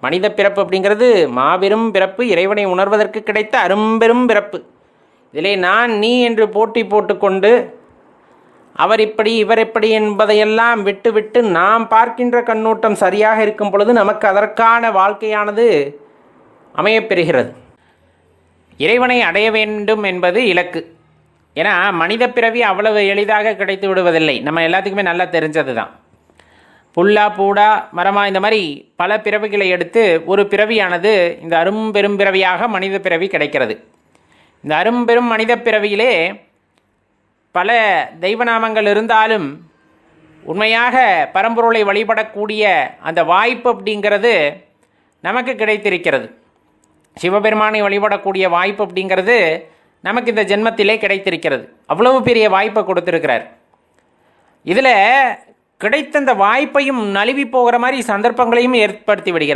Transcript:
மனித பிறப்பு அப்படிங்கிறது மாபெரும் பிறப்பு, இறைவனை உணர்வதற்கு கிடைத்த அரும்பெரும் பிறப்பு. இதிலே நான் நீ என்று போட்டி போட்டுக்கொண்டு அவர் இப்படி இவர் எப்படி என்பதையெல்லாம் விட்டுவிட்டு நாம் பார்க்கின்ற கண்ணோட்டம் சரியாக இருக்கும் பொழுது நமக்கு அதற்கான வாழ்க்கையானது அமையப்பெறுகிறது. இறைவனை அடைய வேண்டும் என்பது இலக்கு. ஏன்னா மனித பிறவி அவ்வளவு எளிதாக கிடைத்து விடுவதில்லை. நம்ம எல்லாத்துக்குமே நல்லா தெரிஞ்சது தான். புல்லா பூடா மரமா இந்த மாதிரி பல பிறவிகளை எடுத்து ஒரு பிறவியானது இந்த அரும்பெரும் பிறவியாக மனித பிறவி கிடைக்கிறது. இந்த அரும்பெரும் மனித பிறவியிலே பல தெய்வநாமங்கள் இருந்தாலும் உண்மையாக பரம்பொருளை வழிபடக்கூடிய அந்த வாய்ப்பு அப்படிங்கிறது நமக்கு கிடைத்திருக்கிறது. சிவபெருமானை வழிபடக்கூடிய வாய்ப்பு அப்படிங்கிறது நமக்கு இந்த ஜென்மத்திலே கிடைத்திருக்கிறது. அவ்வளவு பெரிய வாய்ப்பை கொடுத்திருக்கிறார். இதில் கிடைத்த அந்த வாய்ப்பையும் நழுவி போகிற மாதிரி சந்தர்ப்பங்களையும் ஏற்படுத்தி விடுகிறார்.